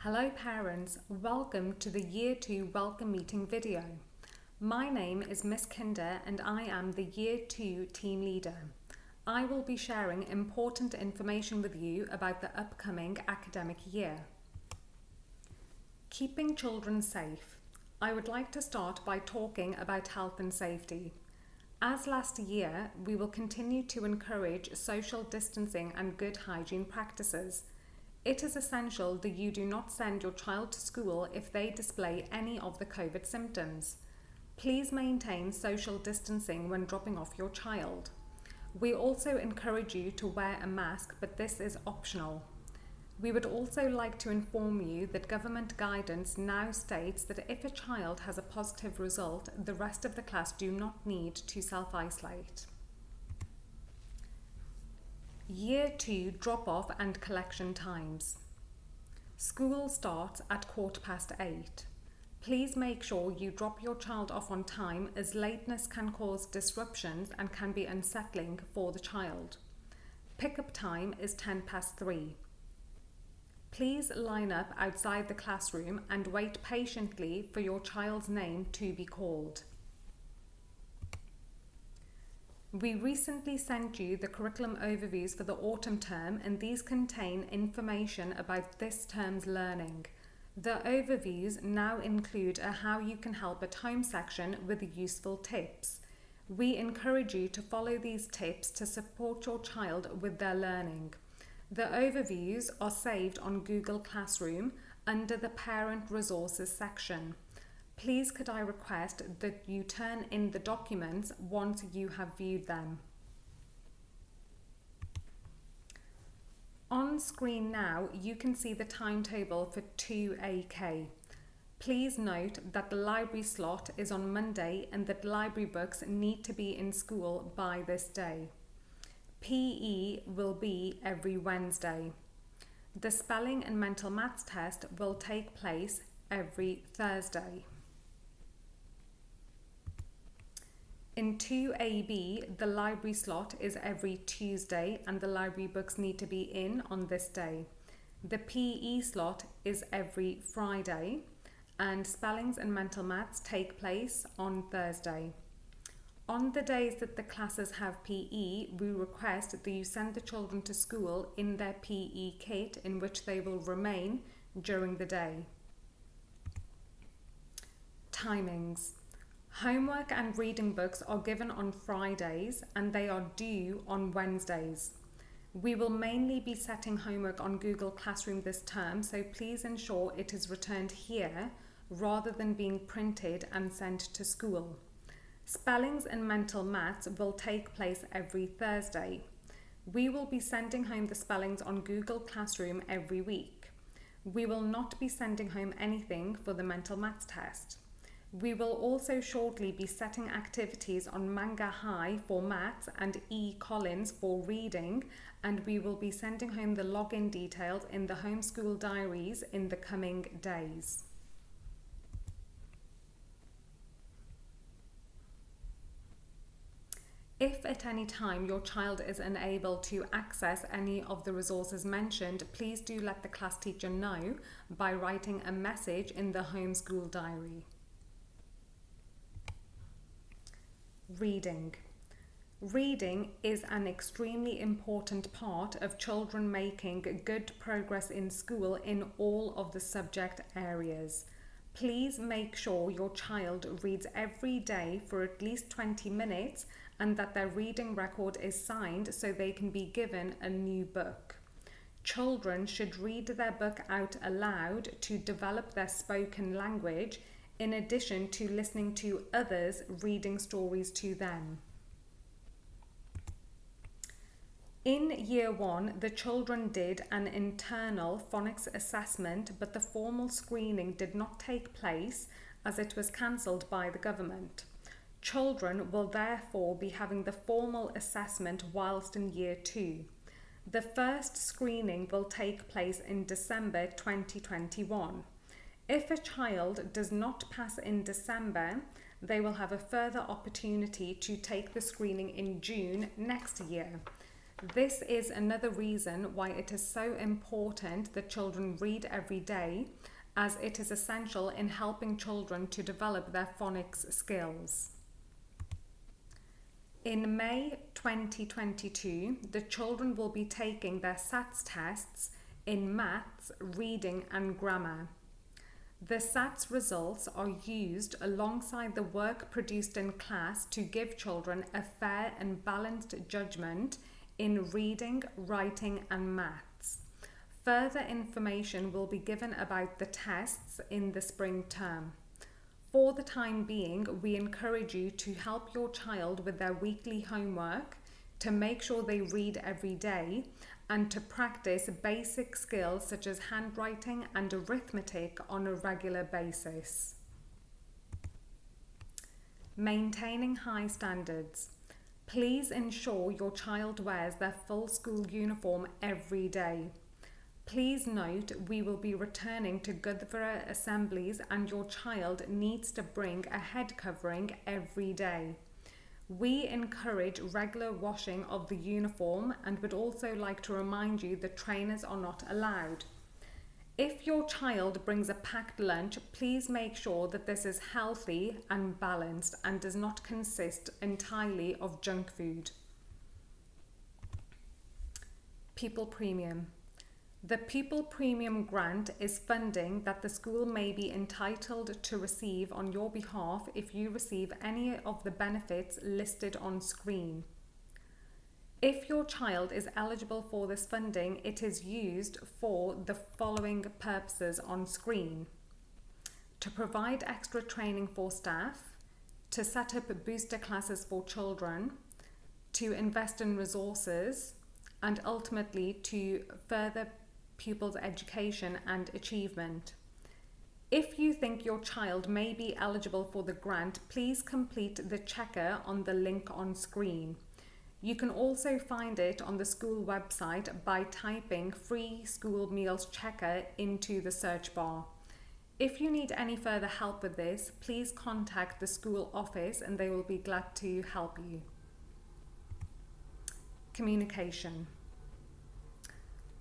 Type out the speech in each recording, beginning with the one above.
Hello parents, welcome to the Year 2 Welcome Meeting video. My name is Miss Kinder and I am the Year 2 Team Leader. I will be sharing important information with you about the upcoming academic year. Keeping children safe. I would like to start by talking about health and safety. As last year, we will continue to encourage social distancing and good hygiene practices. It is essential that you do not send your child to school if they display any of the COVID symptoms. Please maintain social distancing when dropping off your child. We also encourage you to wear a mask, but this is optional. We would also like to inform you that government guidance now states that if a child has a positive result, the rest of the class do not need to self-isolate. Year 2 drop-off and collection times. School starts at 8:15. Please make sure you drop your child off on time, as lateness can cause disruptions and can be unsettling for the child. Pickup time is 3:10. Please line up outside the classroom and wait patiently for your child's name to be called. We recently sent you the curriculum overviews for the autumn term, and these contain information about this term's learning. The overviews now include a how you can help at home section with useful tips. We encourage you to follow these tips to support your child with their learning. The overviews are saved on Google Classroom under the Parent Resources section. Please could I request that you turn in the documents once you have viewed them. On screen now, you can see the timetable for 2AK. Please note that the library slot is on Monday and that library books need to be in school by this day. PE will be every Wednesday. The spelling and mental maths test will take place every Thursday. In 2AB, the library slot is every Tuesday and the library books need to be in on this day. The PE slot is every Friday and spellings and mental maths take place on Thursday. On the days that the classes have PE, we request that you send the children to school in their PE kit, in which they will remain during the day. Timings. Homework and reading books are given on Fridays and they are due on Wednesdays. We will mainly be setting homework on Google Classroom this term, so please ensure it is returned here rather than being printed and sent to school. Spellings and mental maths will take place every Thursday. We will be sending home the spellings on Google Classroom every week. We will not be sending home anything for the mental maths test. We will also shortly be setting activities on Manga High for maths and E. Collins for reading, and we will be sending home the login details in the homeschool diaries in the coming days. If at any time your child is unable to access any of the resources mentioned, please do let the class teacher know by writing a message in the homeschool diary. Reading. Reading is an extremely important part of children making good progress in school in all of the subject areas. Please make sure your child reads every day for at least 20 minutes and that their reading record is signed so they can be given a new book. Children should read their book out aloud to develop their spoken language, in addition to listening to others reading stories to them. In Year 1, the children did an internal phonics assessment, but the formal screening did not take place as it was cancelled by the government. Children will therefore be having the formal assessment whilst in Year 2. The first screening will take place in December 2021. If a child does not pass in December, they will have a further opportunity to take the screening in June next year. This is another reason why it is so important that children read every day, as it is essential in helping children to develop their phonics skills. In May 2022, the children will be taking their SATs tests in maths, reading and grammar. The SATs results are used alongside the work produced in class to give children a fair and balanced judgment in reading, writing and maths. Further information will be given about the tests in the spring term. For the time being, we encourage you to help your child with their weekly homework, to make sure they read every day, and to practice basic skills such as handwriting and arithmetic on a regular basis. Maintaining high standards. Please ensure your child wears their full school uniform every day. Please note we will be returning to Gurdwara assemblies and your child needs to bring a head covering every day. We encourage regular washing of the uniform and would also like to remind you that trainers are not allowed. If your child brings a packed lunch, please make sure that this is healthy and balanced and does not consist entirely of junk food. People Premium. The People Premium Grant is funding that the school may be entitled to receive on your behalf if you receive any of the benefits listed on screen. If your child is eligible for this funding, it is used for the following purposes on screen: to provide extra training for staff, to set up booster classes for children, to invest in resources, and ultimately to further pupils' education and achievement. If you think your child may be eligible for the grant, please complete the checker on the link on screen. You can also find it on the school website by typing Free School Meals Checker into the search bar. If you need any further help with this, please contact the school office and they will be glad to help you. Communication.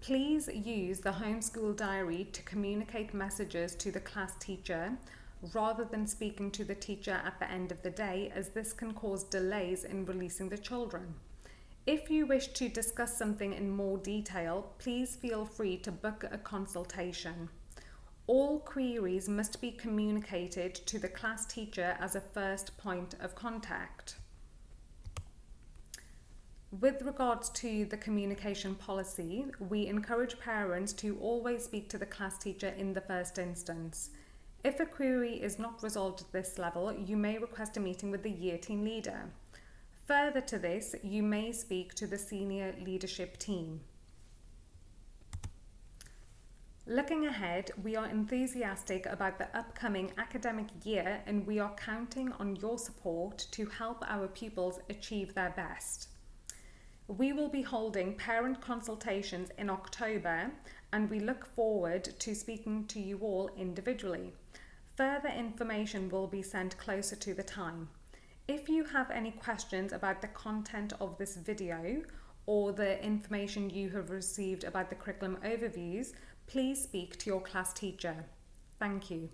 Please use the homeschool diary to communicate messages to the class teacher rather than speaking to the teacher at the end of the day, as this can cause delays in releasing the children. If you wish to discuss something in more detail, please feel free to book a consultation. All queries must be communicated to the class teacher as a first point of contact. With regards to the communication policy, we encourage parents to always speak to the class teacher in the first instance. If a query is not resolved at this level, you may request a meeting with the year team leader. Further to this, you may speak to the senior leadership team. Looking ahead, we are enthusiastic about the upcoming academic year and we are counting on your support to help our pupils achieve their best. We will be holding parent consultations in October and we look forward to speaking to you all individually. Further information will be sent closer to the time. If you have any questions about the content of this video or the information you have received about the curriculum overviews, please speak to your class teacher. Thank you.